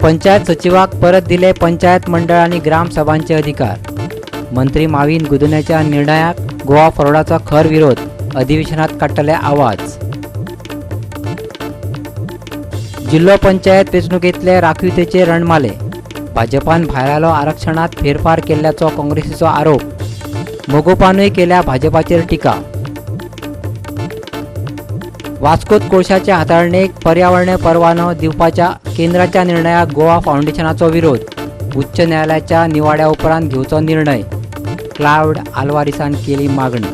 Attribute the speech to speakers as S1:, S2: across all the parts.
S1: पंचायत सचिवाक परत दिले पंचायत मंडळ आणि ग्रामसभांचे अधिकार। मंत्री माविन गुदिन्याच्या निर्णयाक गोवा फॉरवर्डाचा खर विरोध, अधिवेशनात काडटले आवाज। जिल्लो पंचायत वेंचणुकेंतले राखीवतेचे रणमाले, भाजपान भायर आयलो आरक्षणात फेरफार केल्ल्याचो काँग्रेसीचो आरोप, मोगोपानूय केल्या भाजपाचेर टिका। वास्कोत कोळशाच्या हाताळणेक पर्यावरणीय परवानो दिवपाच्या केंद्राच्या निर्णयाक गोवा फाउंडेशनाचो विरोध, उच्च न्यायालयाच्या निवाड्या उपरांत घेवचो निर्णय, क्लाउड आल्वारिसान केली मागणी।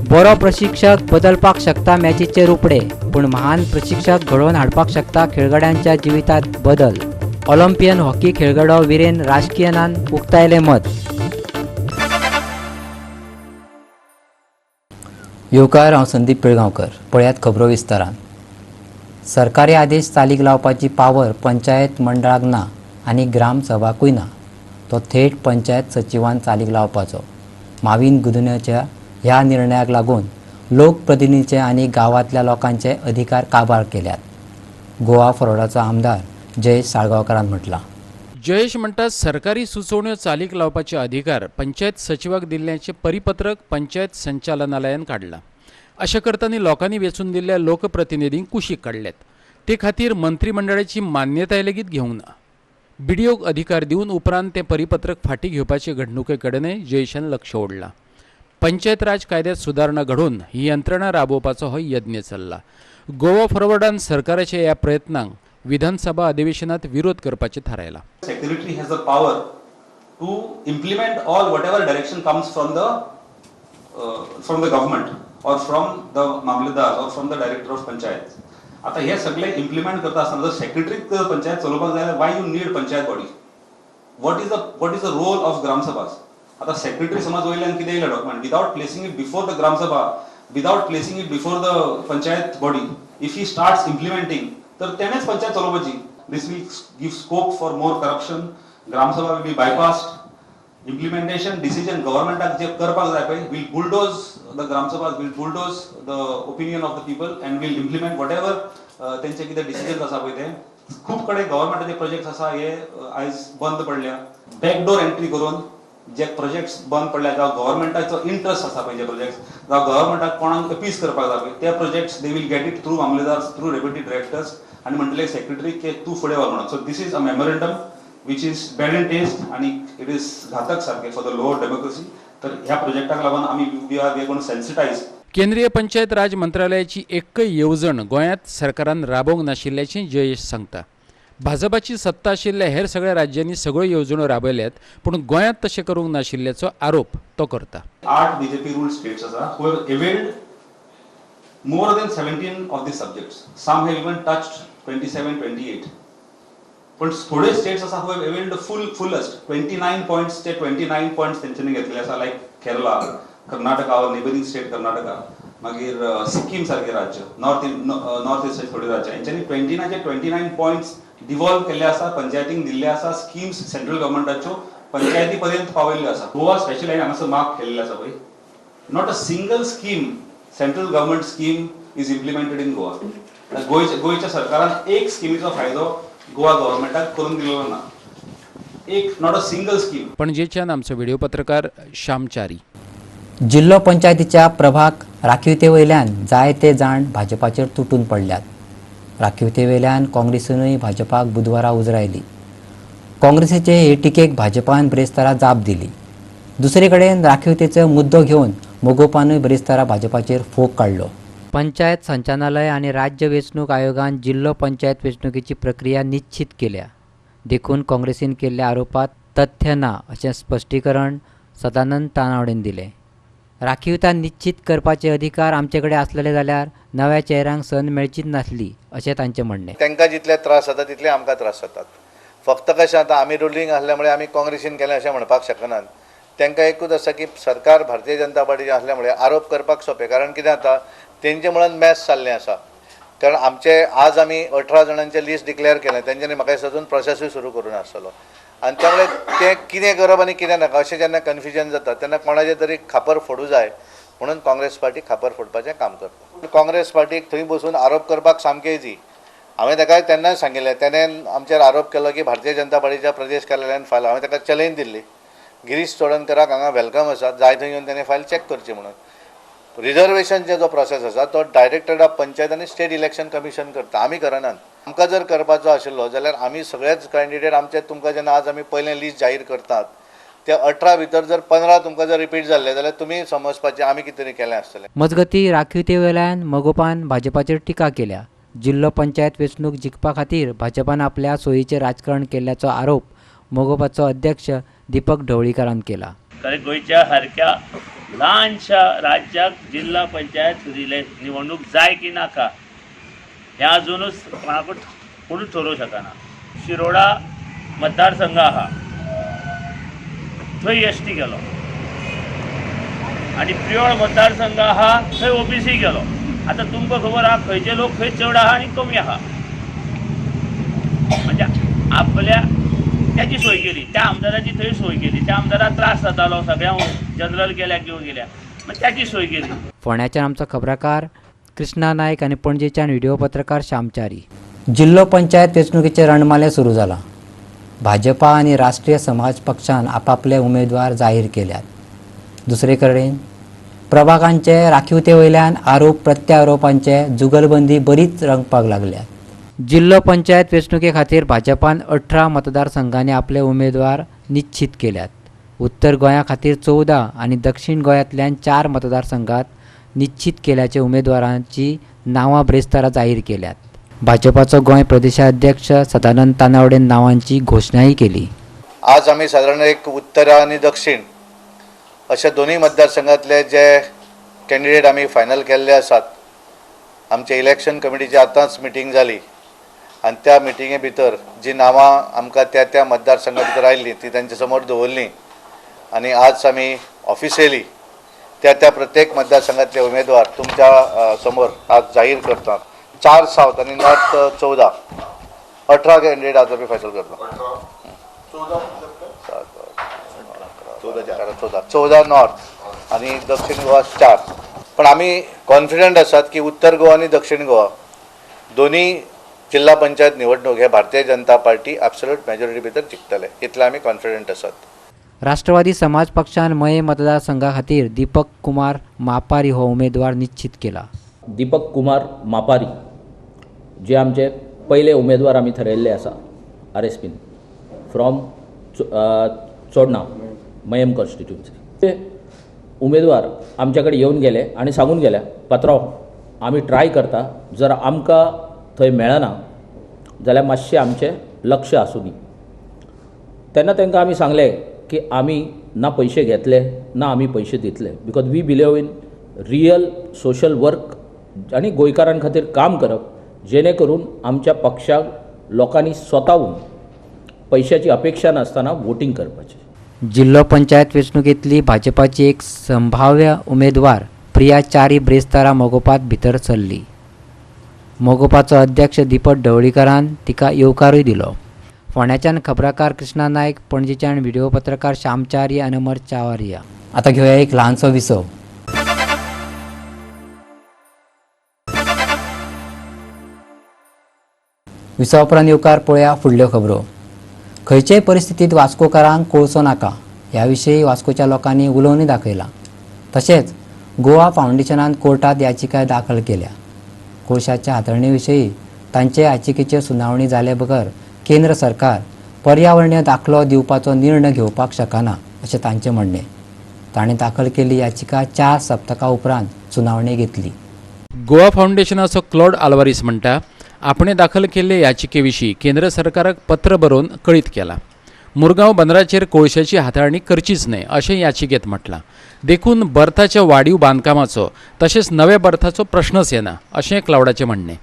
S1: बरो प्रशिक्षक बदलपाक शकता मॅचीचे रुपडे, पण महान प्रशिक्षक घडोवन हाडपाक शकता खेळगड्यांच्या जिवितांत बदल। ऑलिंपियन हॉकी खेळगडो वीरेन राजकीयनान उक्तायले मत। येवकार, हांव संदीप पिळगांवकर। पळयात खबरो विस्तारान। सरकारी आदेश चालीक लावपाची पावर पंचायत मंडळाक ना आनी ग्रामसभाकूय ना, तो थेट पंचायत सचिवान चालीक लावपाचो। माविन गुदिन्याच्या ह्या निर्णयाक लागून लोकप्रतिनिधीचे आनी गांवांतल्या लोकांचे अधिकार काबार केल्यात। गोवा फॉरवर्डाचो आमदार जयेश साळगांवकारान म्हटलां।
S2: जयेश म्हणटा, सरकारी सुचोवण्यो चालीक लावपाचे अधिकार पंचायत सचिवाक दिल्ल्याचे परिपत्रक पंचायत संचालनालयान काढला। अशा करताना लोकांनी वेचून दिल्ल्या लोकप्रतिनिधींक कुशीक काडल्यात। ते खातीर मंत्रिमंडळाची मान्यताय लेगीत घेवंक ना। बीडीओक अधिकार दिवन उपरांत ते परिपत्रक फाटीं घेवपाचे घडणुके कडेनय जयेशान लक्ष ओडलां। पंचायत राज कायद्यात सुदारणा घडोवन ही यंत्रणा राबोवपाचो हो यत्न चल्ला। गोवा फॉरवर्डान सरकाराच्या ह्या प्रयत्नांक विधानसभा अधिवेशनात विरोध करपाचे थारायला।
S3: Secretary has the power to implement all whatever direction comes from the government or from the mamledar or from the director of panchayat. आता हे सगळे इम्प्लिमेंट करता असताना जर सेक्रेटरी पंचायत चलोवपाक जाय, why you need panchayat body? what is the role of gram sabha? आता secretary समज वयल्यान कितें येयला document, without placing it before the gram sabha, without placing it before the panchayat body, if he starts implementing, तर तेणेच पंचायत चलोवपाची। This will give scope for more corruption. Gram sabha will be bypassed. Implementation decision गव्हर्नमेंटाक जे करपाक जाय पळय, will bulldoze the gram sabha, will bulldoze the opinion of the people and will implement what ever तेंचे कितें डिसिजन्स आसा पळय ते। खूप कडेन गव्हर्नमेंटाचे प्रोजेक्ट्स आसा हे आयज बंद पडल्या। बॅकडोर एंट्री करून जे प्रोजेक्ट्स बंद पडल्या, जावं गव्हर्नमेंटाचो इंटरेस्ट आसा पळय जे प्रोजेक्ट्स, जावं गव्हर्नमेंटाक कोणाक अपीस करपाक जाय पळय, ते projects they will get it through mamlatdars, through deputy directors, आनी म्हणटले सेक्रेटरी के तूं फुडें व्हर म्हणून। So this is a memorandum which is bad in taste आणि it is घातक सारखे फॉर द लोअर डेमोक्रेसी। तर ह्या प्रोजेक्टाक लागून आम्ही we are going to sensitize.
S2: केंद्रीय पंचायत राज मंत्रालयाची एकय येवजण गोंयांत सरकारान राबोवंक नाशिल्ल्याचें जयेश सांगता। भाजपाची सत्ता आशिल्ल्या हेर सगळ्या राज्यांनी सगळ्यो येवजण्यो राबयल्यात, पूण गोंयांत तशें करूंक नाशिल्ल्याचो आरोप तो करता।
S3: 8 बीजेपी रूल्ड स्टेट्स आसा who have availed more than 17 of these subjects. Some have even touched 27, 28. पण थोडे स्टेट्स आसा who have availed the fullest 29 points ते 29 points तेंच्यांनी घेतले आसा, लायक केरला, कर्नाटका और नेबरिंग स्टेट कर्नाटका, मागीर सिक्कीम सारखे राज्य, नॉर्थ ईस्ट थोडे राज्य, हेंच्यांनी 29 पॉइंट्स डिवॉल्व केले आसा, पंचायतींक दिल्ले आसा, स्कीम्स सेंट्रल गव्हर्नमेंटाच्यो पंचायती पर्यंत पावयल्ल्यो आसा। गोवा स्पेशली हांगासर मार्क केल्ले आसा पळय, not a single scheme central government scheme is implemented in Goa. गोयच्या सरकारान एक स्कीमीचो फायदो गोवा गव्हर्नमेंटाक करून दिलेलो ना, एक नॉट अ सिंगल स्कीम।
S2: पणजेच्यान आमचो व्हिडिओ पत्रकार श्यामचारी।
S1: जिल्लो पंचायतीच्या प्रभाग राखीवते वयल्यान जायते जाण भाजपाचेर तुटून पडल्यात। राखीवते वयल्यान काँग्रेसीनूय भाजपाक बुधवारा उजरायली। काँग्रेसीचे हे टिकेक भाजपान ब्रेस्तारा जाप दिली। दुसरे कडेन राखीवतेचो मुद्दो घेवन मोगोपानूय ब्रेस्तारा भाजपाचेर फोग काडलो। पंचायत संचालनालय आणि राज्य वेंचणूक आयोगान जिल्लो पंचायत वेंचणुकेची प्रक्रिया निश्चित केल्या, देखून काँग्रेसीन केल्ल्या आरोपात तथ्य ना अशें स्पश्टीकरण सदानंद तानावडेन दिलें। राखीवता निश्चित करपाचे अधिकार आमचे कडेन आसलेले जाल्यार नव्या चेहऱ्यांक संद मेळचीच नासली अशें तांचें म्हणणें।
S4: तांकां जितले त्रास जाता तितले आमकां त्रास जातात। फक्त कशें आतां आमी रुलींग आसल्यामुळे आमी काँग्रेसीन केलें अशें म्हणपाक शकनात। तांकां एकूच आसा की सरकार भारतीय जनता पार्टीचें आसल्यामुळे आरोप करपाक सोंपें, कारण कितें जाता तेंचे म्हणून मॅच चाललें आसा। कारण आमचे आज आमी 18 जाणांचे लिस्ट डिक्लेअर केलें, तेंच्यांनी म्हाका सजून प्रोसेसूय सुरू करून आसतलो, आनी त्यामुळे ते कितें करप आनी कितें नाका अशें जेन्ना कन्फ्युजन जाता तेन्ना कोणाचें तरी खापर फोडूं जाय म्हणून काँग्रेस पार्टी खापर फोडपाचें काम करता। काँग्रेस पार्टीक थंय बसून आरोप करपाक सामकें इजी, हांवें ताका तेन्नाच सांगिल्लें, त्याने आमचेर आरोप केलो की भारतीय जनता पार्टीच्या प्रदेश कार्यालयान फायल, हांवें ताका चॅलेंज दिल्ली, गिरीश चोडणकराक हांगा वेलकम आसा, जाय थंय येवन ताणें फायल चॅक करची म्हणून. रिजर्वेशनचे जो प्रोसेस आसा तो डायरेक्टरेट ऑफ पंचायत आनी स्टेट इलेक्शन कमिशन करता, आमी करनात. आमकां जर करपाचो आशिल्लो जाल्यार आमी सगळेच कॅन्डिडेट आमचे तुमकां जेन्ना आज आमी पयलें लिस्ट जाहीर करतात त्या 18 भितर जर 15 तुमकां जर रिपीट जाल्ले जाल्यार तुमी समजपाचें आमी कितें तरी केलें आसतलें.
S1: मजगती राखीव वेल्यान मोगोपान भाजपाचेर टिका केल्या. जिल्लो पंचायत वेंचणूक जिखपा खातीर भाजपान आपल्या सोयीचें राजकारण केल्ल्याचो आरोप मोगोपाचो अध्यक्ष दीपक ढवळीकरान केला.
S5: कारण गोंयच्या सारक्या ल्हानशा राज्याक जिल्हा पंचायत निवडणूक जाय की नाका हें अजुनूच कोणूच ठरोवंक शकना. शिरोडा मतदारसंघ आहा थंय एसटी गेलो आनी प्रियोळ मतदारसंघ आहा थंय ओबीसी गेलो. आतां तुमकां खबर आहा खंयचे लोक खंय चड आहा आनी कमी आहा. म्हणजे आपल्या त्याची सोय केली, त्या आमदाराची थंय सोय केली, त्या आमदाराक त्रास जातालो, सगळ्यांक जनरल गेल्या घेवन गेल्या, मग त्याची सोय केली.
S1: फोंड्याच्यान आमचो खबराकार कृष्णा नायक आनी पणजेच्यान व्हिडिओ पत्रकार श्यामचारी. जिल्लो पंचायत वेंचणुकीचे रणमाले सुरू जाला. भाजपा आनी राष्ट्रीय समाज पक्षान आपापले उमेदवार जाहीर केल्यात. दुसरे कडेन प्रभागांचे राखीवते वयल्यान आरोप प्रत्यारोपांचे जुगलबंदी बरीच रंगपाक लागल्या. जिल्लो पंचायत वेंचणुके खातीर भाजपान 18 मतदारसंघांनी आपले उमेदवार निश्चित केल्यात. उत्तर गोंया खातीर 14 आनी दक्षिण गोंयांतल्यान 4 मतदारसंघात निश्चित केल्याचे उमेदवारांची नांवां ब्रेस्तारा जाहीर केल्यात. भाजपाचो गोंय प्रदेशाध्यक्ष सदानंद तानावडेन नांवांची घोशणाही केली.
S4: आज आमी सादारण एक उत्तर आनी दक्षिण अशे दोनूय मतदारसंघातले जे कॅन्डिडेट आमी फायनल केल्ले आसात. आमचे इलेक्शन कमिटीची आतांच मिटींग जाली आनी त्या मिटिंगे भितर जी नांवां आमकां त्या त्या मतदारसंघा भितर आयिल्लीं ती तांचे समोर दवरलीं आनी आज आमी ऑफिशियली त्या त्या प्रत्येक मतदारसंघातले उमेदवार तुमच्या समोर आज जाहीर करतात. 4 साऊथ आनी नॉर्थ 14 18 कॅन्डिडेट आज आमी फायनल करतात. 14 नॉर्थ आणि दक्षिण गोवा 4. पण आम्ही कॉन्फिडंट आसात की उत्तर गोवा आणि दक्षिण गोवा दोन्ही जिल्हा पंचायत निवडणूक हे Bharatiya Janata party absolute majority भितर जिखतले, इतले आमी कॉन्फिडंट आसात.
S1: राष्ट्रवादी समाज पक्षान मये मतदारसंघा खातीर दीपक कुमार मापारी हो उमेदवार निश्चित केला.
S6: दीपक कुमार मापारी जे आमचे पहिले उमेदवार आमी ठरयल्ले आसा RSPन फ्रॉम चोडणा मयम कॉन्स्टिट्युन्सी. ते उमेदवार आमच्या कडेन येवन गेले आनी सांगून गेल्या पात्रांव आमी ट्राय करता, जर आमकां थंय मेळना जाल्यार मातशें आमचें लक्ष आसूं दी. तेन्ना तांकां आमी सांगलें की आमी ना पयशे घेतले ना आमी पयशे दितले, because we believe in real social work आनी गोंयकारां खातीर काम करप, जेणे करून आमच्या पक्षाक लोकांनी स्वताहून पैशाची अपेक्षा नासतना वोटिंग करपाचें.
S1: जिल्लो पंचायत वेंचणुकेंतली भाजपाची एक संभाव्य उमेदवार प्रिया चारी ब्रेस्तारा मोगोपात भितर सरली. मोगोपाचो अध्यक्ष दीपक ढवळीकरान तिका येवकारूय दिलो. फोंड्याच्यान खबराकार कृष्णा नायक, पणजेच्यान व्हिडिओ पत्रकार श्यामचारी आनी अमर चावारिया. आता घेऊया एक ल्हानसो विसव. विसवा उपरांत येवकार पळया फुडल्यो खबरो. खंयचेय परिस्थितीत वास्कोकारांक कोळसो नाका ह्या विशीं वास्कोच्या लोकांनी उलोवणी दाखयला. तशेंच गोवा फावंडेशनान कोर्टात याचिका दाखल केल्या. कोळशाच्या हाताळणी विशीं तांचे याचिकेचेर सुनावणी जाले बगर केंद्र सरकार पर्यावरणीय दाखलो दिवपाचो निर्णय घेवपाक शकना अशें तांचें म्हणणें. ताणें दाखल केल्ली याचिका 4 सप्तकां उपरांत सुनावणी घेतली.
S2: गोवा फाउंडेशनाचो क्लॉड आल्वारीस म्हणटा आपणे दाखल केल्ले याचिके विशीं केंद्र सरकाराक पत्र बरोवन कळीत केला. मुरगांव बंदराचेर कोळशाची हाताळणी करचीच न्हय अशें याचिकेंत म्हटलां. देखून बर्थाच्या वाडीव बांदकामाचो तशेंच नव्या बर्थाचो प्रश्नच येना अशें क्लावडाचें म्हणणें.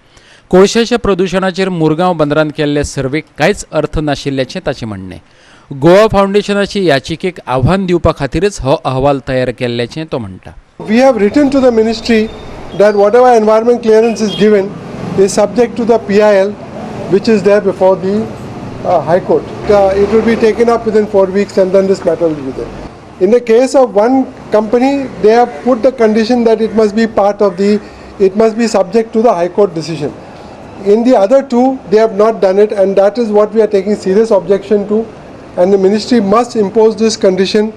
S2: कोळशाच्या प्रदुशणाचेर मुरगांव बंदरान केल्ले सर्वेक कांयच अर्थ नाशिल्ल्याचें ताचें म्हणणें. गोवा फाउंडेशनाची याचिकेक आव्हान दिवपा खातीरच हो अहवाल तयार केल्ल्याचें तो म्हणटा.
S7: We have written to the ministry that whatever environment clearance is given is subject to the PIL which is there before the High Court. It will be taken up within 4 weeks and then this matter will be there. In the case of one company, they have put the condition that it must be subject to the High Court decision. in the other two, they have not done it, and that is what we are taking serious objection to. And the ministry must impose this condition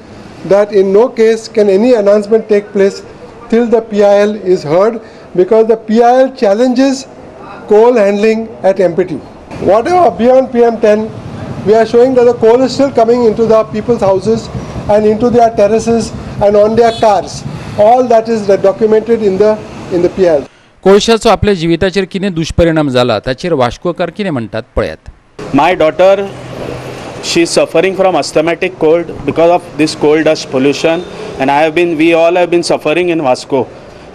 S7: that in no case can any announcement take place till the PIL is heard, because the PIL challenges coal handling at MPT. Whatever beyond PM10, we are showing that the coal is still coming into the people's houses and into their terraces and on their cars. All that is documented in the PIL.
S2: कोळशाचो आपल्या जिविताचेर कितें दुश्परिणाम जाला ताचेर वास्कोकार कितें म्हणटात पळयात.
S8: My daughter, she is suffering from asthmatic cold because of this coal dust pollution, and we all have been suffering in Vasco.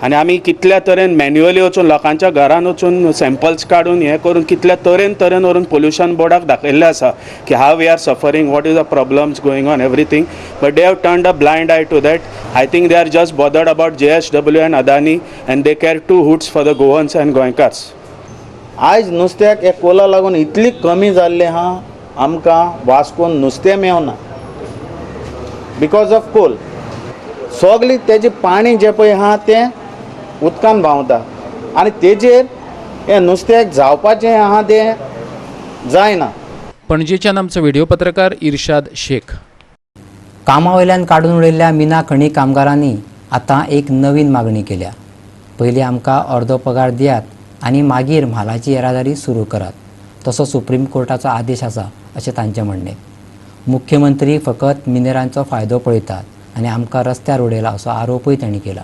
S8: आणि आमी कितल्या तरेन मॅन्युअली वचून लोकांच्या घरान वचून सॅम्पल्स काडून हें करून कितल्या तरेन व्हरून पोल्युशन बोर्डाक दाखयल्लें आसा की how we are suffering, what is the problems going on everything, but they have turned a blind eye to that. I think they are just bothered about JSW and Adani, and they care two hoots for the Goans and Goenkars.
S9: आयज नुस्त्याक हे Cola लागून इतली कमी जाल्लें आहा, आमकां वास्कोन नुस्तें मेवना because of coal. सगळी तेजें पाणी जें पळय आहा तें उदकान व्हांवता आनी तेजेर हें नुस्त्याक जावपाचें आहा तें जायना.
S2: पणजेच्यान आमचो व्हिडिओ पत्रकार इर्शाद शेख.
S1: कामावयल्यान काडून उडयल्ल्या मिना खणी कामगारांनी आतां एक नवीन मागणी केल्या. पयलीं आमकां अर्दो पगार दियात आनी मागीर म्हालाची येरादारी सुरू करात, तसो सुप्रीम कोर्टाचो आदेश आसा अशें तांचें म्हणणें. मुख्यमंत्री फकत मिनेरांचो फायदो पळयतात आनी आमकां रस्त्यार उडयला असो आरोपूय तांणी केला.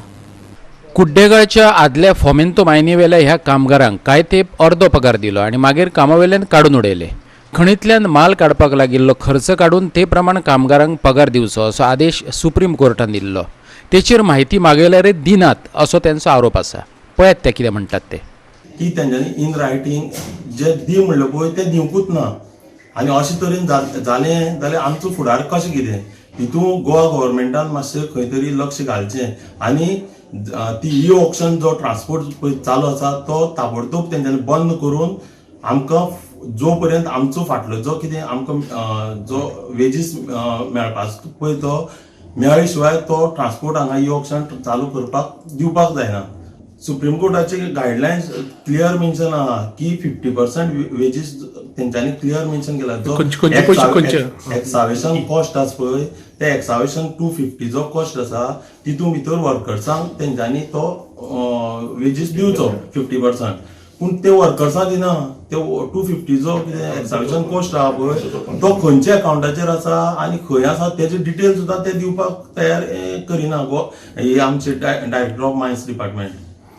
S2: कुड्डेगाळच्या आदल्या फोमेंतो मायनीवेल्या ह्या कामगारांक कांय तेंप अर्दो पगार दिलो आनी मागीर कामावयल्यान काडून उडयले. खणींतल्यान माल काडपाक लागिल्लो खर्च काडून ते प्रमाण कामगारांक पगार दिवचो असो आदेश सुप्रीम कोर्टान दिल्लो. तेचेर माहिती मागयल्यार दिनात असो त्यांचो आरोप आसा. पळयात ते कितें म्हणटात ते.
S10: की तेंच्यांनी इन रायटींग जे दी म्हणलें पळय तें दिवंकूच ना, आनी अशें तरेन जालें जाल्यार आमचो फुडार कशें कितें, हितून गोवा गव्हर्मेंटान मातशें खंय तरी लक्ष घालचें आनी ती ई ऑक्शन जो ट्रान्सपोर्ट पळय चालू आसा तो ताबडतोब तेंच्यांनी बंद करून आमकां जो पर्यंत आमचो फाटलो जो कितें आमकां जो वेजीस मेळपाचो पळय तो मेळ्ळे शिवाय तो ट्रान्सपोर्ट हांगा ई ऑक्शन चालू करपाक दिवपाक जायना. सुप्रीम कोर्टाचे गायडलायन्स क्लियर मेन्शन आहा की 50% वेजीस तेंच्यांनी क्लियर मेन्शन केला. जो एक्सावेशन कॉस्ट आसा पळय ते एक्सावेशन 250 जो कॉस्ट आसा तितून भितर वर्कर्सांक तेंच्यांनी तो वेजीस दिवचो 50%. पूण ते वर्कर्सां दिना. ते 250 जो कितें एक्सावेशन कॉस्ट आहा पळय तो खंयच्या अकाउंटाचेर आसा आनी खंय आसा तेजे डिटेल सुद्दां ते दिवपाक तयार करिना हे आमचे डायरेक्टर ऑफ मायन्स डिपार्टमेंट.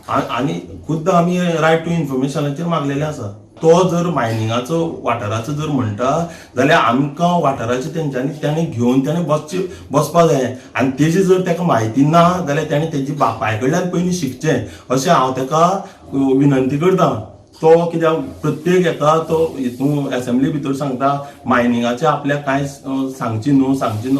S10: आनी खुद्द आमी रायट टू इन्फॉर्मेशनाचेर मागलेले आसा. तो जर मायनिंगाचो वाठाराचो जर म्हणटा जाल्यार आमकां वाठाराचे तेंच्यांनी घेवन बसपाक जाय आनी तेजी जर ताका म्हायती ना जाल्यार ताणें तेजी बापाय कडल्यान पयलीं शिकचें अशें हांव ताका विनंती करतां. तो कित्याक प्रत्येक हेका तो हितून असेंब्ली भितर सांगता मायनिंगाचें आपल्याक कांय सांगची न्हू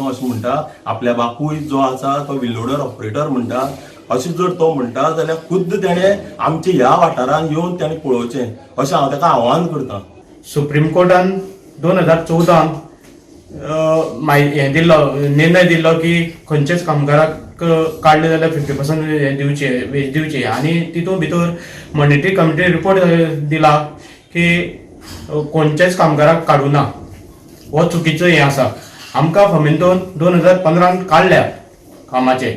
S10: अशें म्हणटा. आपल्या बापूय जो आसा तो विलोडर ऑपरेटर म्हणटा. अशें जर तो म्हणटा जाल्यार खुद्द तेणें आमच्या ह्या वाठारान येवन ताणें पळोवचें अशें हांव ताका आव्हान करतां.
S11: सुप्रीम कोर्टान 2014 हें दिल्लो निर्णय दिल्लो की खंयचेच कामगाराक काडले जाल्यार 50% वेज दिवची आनी तितून भितर मॉनिटरी कमिटी रिपोर्ट दिला की खंयचेच कामगाराक काडूं ना. हो चुकीचो हें आसा. आमकां फॉमेंतोन 2015 काडल्या कामाचे.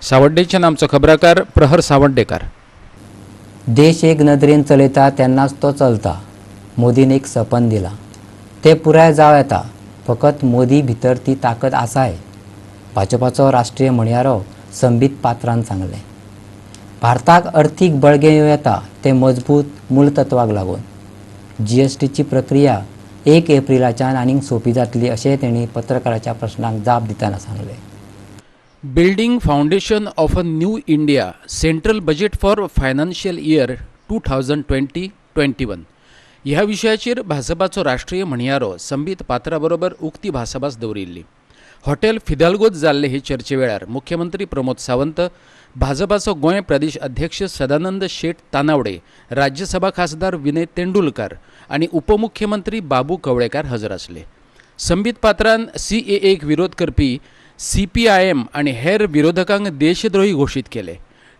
S2: सावड्डेच्यान आमचो खबराकार प्रहर सावड्डेकार.
S1: देश एक नदरेन चलयता तेन्नाच तो चलता. मोदीन एक सपन दिलां. तें पुराय जावं येता. फकत मोदी भितर ती ताकद आसाय. भाजपाचो राष्ट्रीय म्हणयारो संबीत पात्रान सांगलें. भारताक अर्थीक बळगें येवं येता तें मजबूत मूलतत्वाक लागून. GSTची प्रक्रिया 1 एप्रिलाच्यान आनीक सोंपी जातली अशें तेणी पत्रकाराच्या प्रश्नाक जाप दितना सांगलें.
S2: Building foundation of a new India central budget for financial year 2020-21 ह्या विशयाचेर भाजपाचो राष्ट्रीय म्हणयारो संबीत पात्रा बरोबर उक्ती भासाभास दवरिल्ली. हॉटेल फिदाल्गोत जाल्ले हे चर्चे वेळार मुख्यमंत्री प्रमोद सावंत, भाजपाचो गोंय प्रदेश अध्यक्ष सदानंद शेट तानावडे, राज्यसभा खासदार विनय तेंडुलकार आनी उपमुख्यमंत्री बाबू कवळेकार हजर आसले. संबीत पात्रान CAAक विरोध करपी CPIM आनी हेर विरोधकांक देशद्रोही घोशीत केले.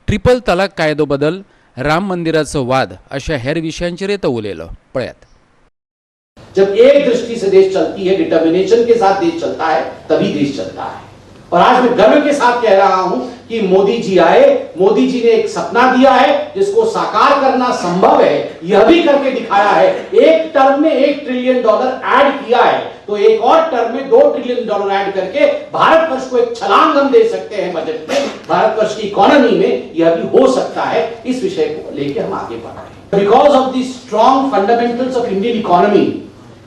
S2: ट्रिपल तलाक कायदो बदल, राम मंदिराचं वाद अशा हेर विषयांचेर तो उलयलो. पळयात.
S12: जब एक दृष्टि से देश चलती है, डिटर्मिनेशन के साथ देश चलता है, तभी देश चलता है. और आज मैं गर्व के साथ कह रहा हूं कि मोदी जी आए, मोदी जी ने एक सपना दिया है जिसको साकार करना संभव है, यह भी करके दिखाया है. एक टर्म में $1 ट्रिलियन ऐड किया है, तो एक और टर्म में $2 ट्रिलियन ऐड करके भारतवर्ष को एक छलांग हम दे सकते हैं बजट में. भारतवर्ष की इकोनॉमी में यह भी हो सकता है. इस विषय को लेकर हम आगे बढ़ रहे हैं. Because of the strong fundamentals of Indian economy,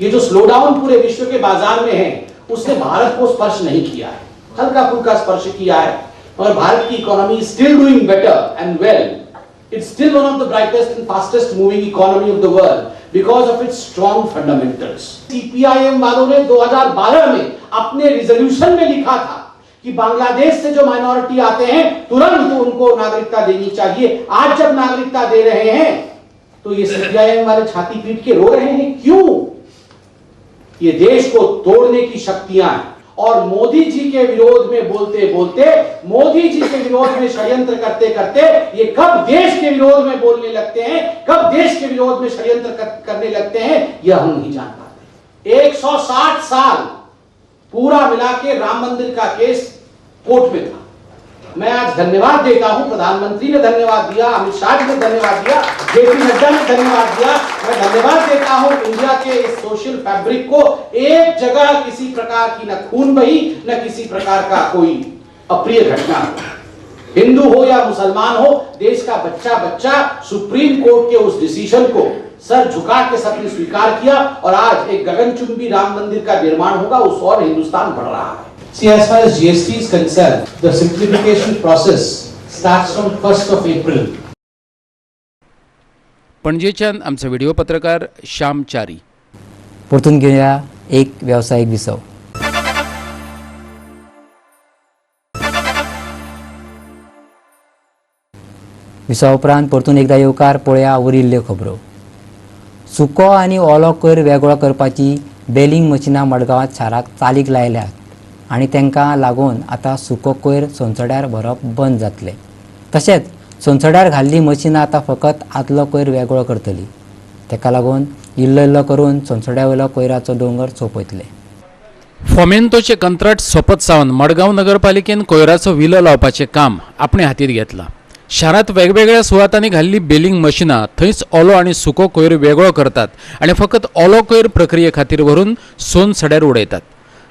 S12: ये जो स्लोडाउन पूरे विश्व के बाजार में है, उसने भारत को स्पर्श नहीं किया है, हल्का फुल्का स्पर्श किया है. और भारत की economy is still doing better and well. It's still one of the brightest and fastest moving economy of the world because of its strong fundamentals. CPIM वालों ने 2012 में अपने रिजोल्यूशन में लिखा था कि बांग्लादेश से जो माइनॉरिटी आते हैं तुरंत उनको नागरिकता देनी चाहिए. आज जब नागरिकता दे रहे हैं तो ये सीपीआईएम वाले छाती पीट के रो रहे हैं. क्यों? ये देश को तोड़ने की शक्तियां हैं. और मोदी जी के विरोध में बोलते बोलते, मोदी जी के विरोध में षड्यंत्र करते करते ये कब देश के विरोध में बोलने लगते हैं, कब देश के विरोध में षड्यंत्र करने लगते हैं, यह हम नहीं जान पाते. 160 साल पूरा मिला के राम मंदिर का केस कोर्ट में था. मैं आज धन्यवाद देता हूं, प्रधानमंत्री ने धन्यवाद दिया, अमित शाह जी ने धन्यवाद दिया, जेपी नड्डा ने धन्यवाद दिया. मैं धन्यवाद देता हूं इंडिया के इस सोशल फैब्रिक को. एक जगह किसी प्रकार की न खून बही, न किसी प्रकार का कोई अप्रिय घटना हो. हिंदू हो या मुसलमान हो, देश का बच्चा बच्चा सुप्रीम कोर्ट के उस डिसीजन को सर झुका के सबने स्वीकार किया. और आज एक गगनचुंबी राम मंदिर का निर्माण होगा, उस और हिंदुस्तान बढ़ रहा है. See, as far as GST is concerned, the simplification process starts from 1st of April.
S2: पणजेच्यान आमचे व्हिडिओ पत्रकार श्याम चारी.
S1: परतून घेऊया एक व्यावसायिक विसव. विसवा उपरांत परतून एकदा येवकार पळया उरिल्ल्यो खबरो. सुको आनी ओलो कोयर वेगळो करपाची बेलिंग मशिनां मडगांवांत शाराक चालीक लायल्यात आनी तांकां लागून आतां सुको कोयर सोंसड्यार व्हरप बंद जातलें. तशेंच सोंसड्यार घाल्ली मशिनां आतां फकत आदलो कोयर वेगळो करतली. ताका लागून इल्लो इल्लो करून सोंसड्या वयलो कोयराचो दोंगर सोंपयतले.
S2: फोमेंतोचे कंत्राट सोंपत सावन मडगांव नगरपालिकेन कोयराचो विलो लावपाचें काम आपणे हातींत घेतलां. शारांत वेगवेगळ्या सुवातांनी घाल्ली बेलिंग मशिनां थंयच ओलो आनी सुको कोयर वेगळो करतात आनी फकत ओलो कोयर प्रक्रिये खातीर व्हरून सोन सड्यार उडयतात.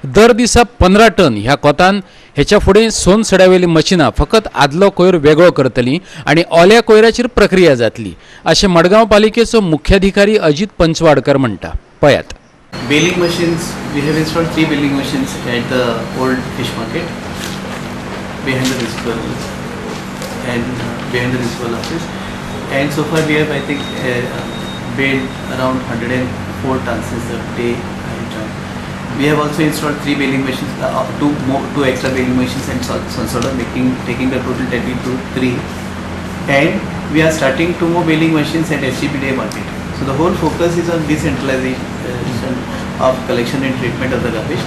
S2: दर दिसा 15 टन ह्या कोतान हेच्या फुडें सोन सड्यावेली मशिनां फकत आदलो कोयर वेगळो करतली आनी ओल्या कोयराचेर प्रक्रिया जातली अशें मडगांव पालिकेचो मुख्याधिकारी अजित पंचवाडकर म्हणटा. पळयात.
S13: Baling machines, we have installed 3 baling machines at the old fish market behind the municipal and behind the municipal office, and so far we have I think baled around 104 tons since the day I joined. We have also installed 3 baling machines, two extra baling machines and sort of taking the total tally to 3, and we are starting 2 more baling machines at SGPDA market. So the whole focus is on decentralization of collection and treatment of the garbage,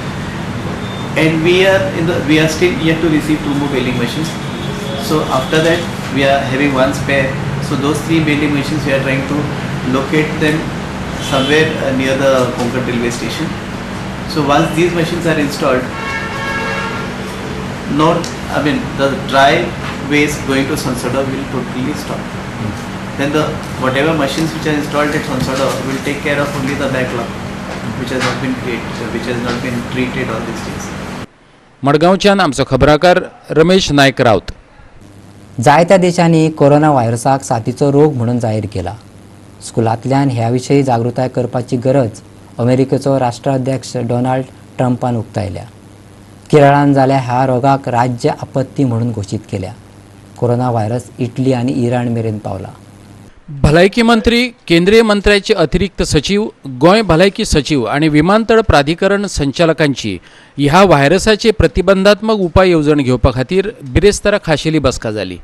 S13: and we are still yet to receive 2 more baling machines. So after that we are having 1 spare. So those 3 baling machines we are trying to locate them somewhere near the Konkan railway station. So once these machines are installed, the dry waste going to Sansoda will totally stop. Then whatever machines which are installed at Sansoda will take care of only the backlog which has not been treated all these days.
S2: मडगांवच्यान आमचो खबराकार रमेश नायक रावत.
S1: जायत्या देशांनी corona व्हायरसाक साथीचो रोग म्हणून जाहीर केला. स्कुलांतल्यान ह्या विशयी जागृताय करपाची गरज अमेरिकेचो राष्ट्राध्यक्ष डोनाल्ड ट्रंपान उक्तायल्या. केरळान जाल्या ह्या रोगाक राज्य आपत्ती म्हणून घोशीत केल्या. कोरोना व्हायरस इटली आनी इराण मेरेन पावला.
S2: भलायकी मंत्री, केंद्रीय मंत्र्याचे अतिरिक्त सचिव, गोंय भलायकी सचिव आणि विमानतळ प्राधिकरण संचालकांची ह्या व्हायरसाचे प्रतिबंधात्मक उपाय येवजण घेवपा खातीर बिरेस्ताराक खाशेली बसका जाली.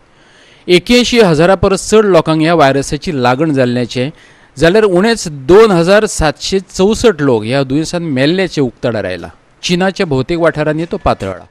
S2: 81,000 परस चड लोकांक ह्या व्हायरसाची लागण जाल्ल्याचे जाल्यार उणेच 2,764 लोक ह्या दुयेंसान मेल्ल्याचे उक्ताडार आयला. चीनाच्या भौतीक वाठारांनी तो पातळ्ळा.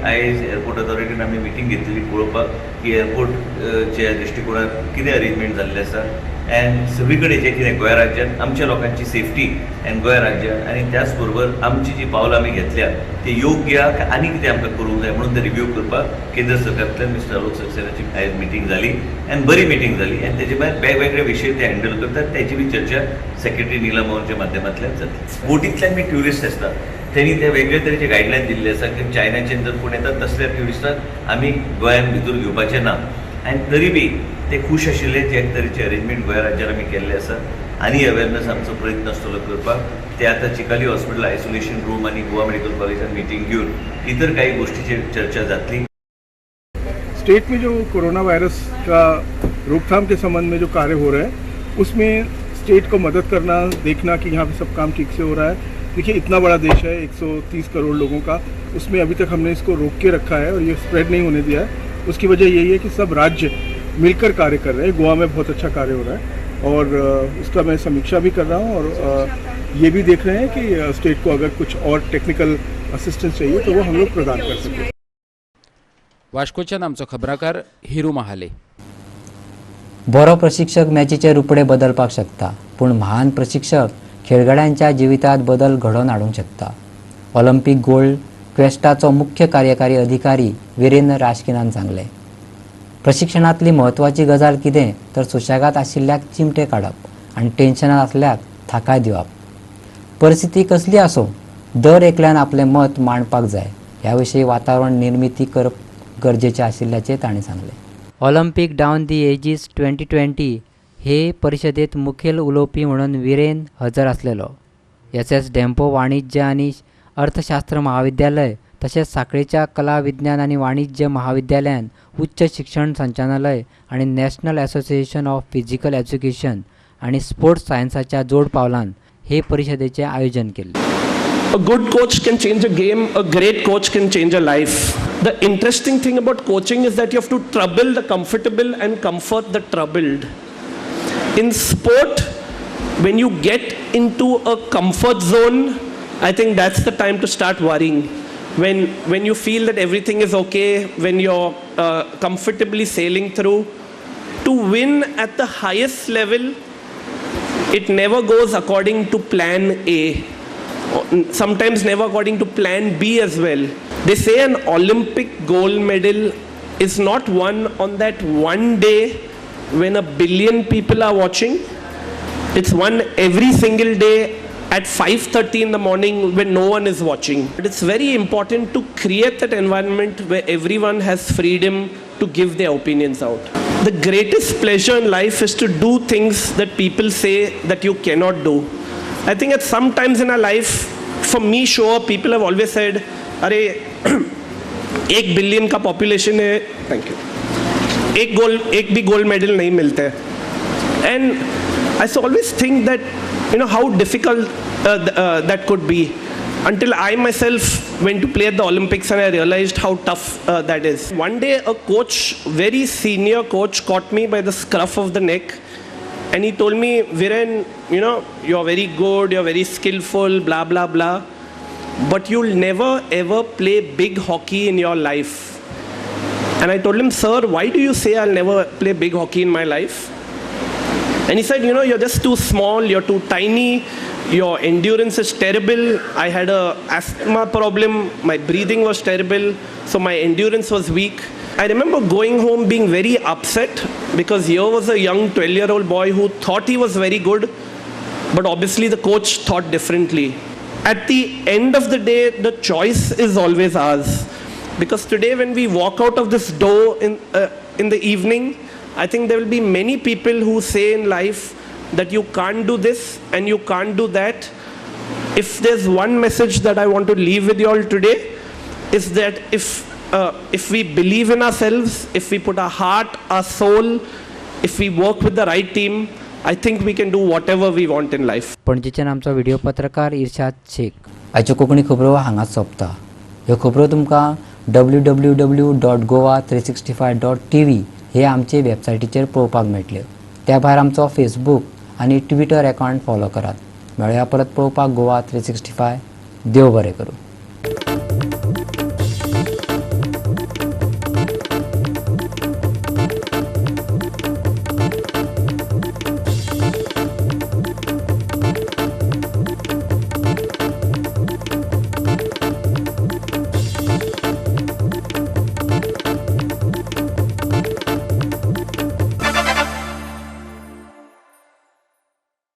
S14: आयज एअरपोर्ट ऑथॉरिटीन आमी मिटींग घेतली पळोवपाक की एअरपोर्टच्या दृश्टिकोनात कितें अरेंजमेंट जाल्लें आसा एंड सगळी कडेन जें कितें गोंय राज्यांत आमच्या लोकांची सेफ्टी एंड गोंय राज्यांत आनी त्याच बरोबर आमची जी पावलां आमी घेतल्या ती योग्य आनी कितें आमकां करूंक जाय म्हणून ते रिव्यू करपाक केंद्र सरकारांतल्यान मिस्टर आलोक सक्सेनाची आयज मिटींग जाली एंड बरी मिटींग जाली एंड तेजे भायर वेगवेगळे विशय ते हँडल करतात त्याची बी चर्चा सेक्रेटरी नीला मोहनच्या माध्यमांतल्यान जातली. बोटींतल्यान बी ट्युरिस्ट आसता त्यांनी ते वेगळे तरेचे गायडलायन दिल्ले आसा की चायनाच्यान जर कोण येतात तसल्या ट्युरिस्टांक आमी गोंयांत भितर घेवपाचें ना आनी तरी बी ते खूश आशिल्ले जे एक तरेचे अरेंजमेंट गोंय राज्यांत आमी केल्ले आसा आनी अवेरनस आमचो प्रयत्न आसतलो करपाक. ते आतां चिकाली हॉस्पिटल आयसोलेशन रूम आनी गोवा मेडिकल कॉलेजान मिटींग घेवन इतर काही गोष्टीचेर चर्चा जातली.
S7: स्टेट में जो कोरोना वायरस का रोकथाम के संबंध में जो कार्य हो रहा है उसमें स्टेट को मदद करना, देखना कि यहाँ पे सब काम ठीक से हो रहा है. देखिए इतना बड़ा देश है 130 करोड़ लोगों का, उसमें अभी तक हमने इसको रोक के रखा है और ये स्प्रेड नहीं होने दिया है. उसकी वजह यही है कि सब राज्य मिलकर कार्य कर रहे हैं. गोवा में बहुत अच्छा कार्य हो रहा है और उसका मैं समीक्षा भी कर रहा हूँ और ये भी देख रहे हैं कि स्टेट को अगर कुछ और टेक्निकल असिस्टेंस चाहिए तो वो हम लोग प्रदान कर सकें.
S2: वास्कोच्यान आमचो खबराकार हिरू महाले.
S1: बरो प्रशिक्षक मॅचीचे रुपडे बदलपाक शकता, पूण महान प्रशिक्षक खेळगड्यांच्या जिवितांत बदल घडोवन हाडूंक शकता. ऑलिंपिक गोल्ड क्वेस्टाचो मुख्य कार्यकारी अधिकारी वीरेंद्र राजकिनान सांगलें. प्रशिक्षणांतली म्हत्वाची गजाल कितें तर सुशेगाद आशिल्ल्याक चिमटे काडप आनी टेन्शनांत आसल्याक थाकाय दिवप. परिस्थिती कसली आसो दर एकल्यान आपलें मत मांडपाक जाय. ह्या विशीं वातावरण निर्मिती करप गरजेचें आशिल्ल्याचें ताणें सांगलें. ऑलिंपिक डावन दी एजीस 2020 हे परिशदेंत मुखेल उलोवपी म्हणून वीरेन हजर आसलेलो. एस डेम्पो वाणिज्य आनी अर्थशास्त्र महाविद्यालय तशेंच सांखळेच्या कला विज्ञान आनी वाणिज्य महाविद्यालयान उच्च शिक्षण संचालनालय आनी national association of physical education आनी स्पोर्ट्स सायन्साच्या जोड पावलान हे परिशदेचें आयोजन केल्लें.
S15: A good coach can change a game, a great coach can change a life. The interesting thing about coaching is that you have to trouble the comfortable and comfort the troubled. In sport, when you get into a comfort zone, I think that's the time to start worrying. When you feel that everything is okay, when you're comfortably sailing through, to win at the highest level, it never goes according to plan A. Sometimes never according to plan B as well. They say an Olympic gold medal is not won on that one day when 1 billion people are watching. It's won every single day at 5:30 in the morning when no one is watching. But it's very important to create that environment where everyone has freedom to give their opinions out. The greatest pleasure in life is to do things that people say that you cannot do. I think at some times in our life, for me sure, people have always said, अरे 1 billion का population है, thank you, एक भी gold medal नहीं मिलता है. And I always think that, you know, how difficult that could be. Until I myself went to play at the Olympics and I realized how tough that is. One day a coach, very senior coach, caught me by the scruff of the neck. And he told me, Viren, you know, you're very good, you're very skillful, blah, blah, blah. But you'll never ever play big hockey in your life. And I told him, sir, why do you say I'll never play big hockey in my life? And he said, you know, you're just too small, you're too tiny, your endurance is terrible. I had a asthma problem, my breathing was terrible, so my endurance was weak. I remember going home being very upset because here was a young 12-year-old boy who thought he was very good, but obviously the coach thought differently. At the end of the day, the choice is always ours. Because today when we walk out of this door in the evening, I think there will be many people who say in life that you can't do this and you can't do that. If there's one message that I want to leave with you all today, is that if we believe in ourselves, if we put our heart, our soul, if we work with the right team, I think we can do whatever we want in life.
S1: पणजीच्यान आमचो video पत्रकार इर्शाद शेख. आयच्यो कोंकणी खबरो हांगाच सोंपता. ह्यो खबरो तुमकां www.goa365.tv हे आमचे वेबसायटीचेर पळोवपाक मेळटल्यो. त्या भायर आमचो फेसबूक आनी ट्विटर अकावंट फॉलो करात. मेळुया परत पळोवपाक गोवा 365. देव बरें करूं.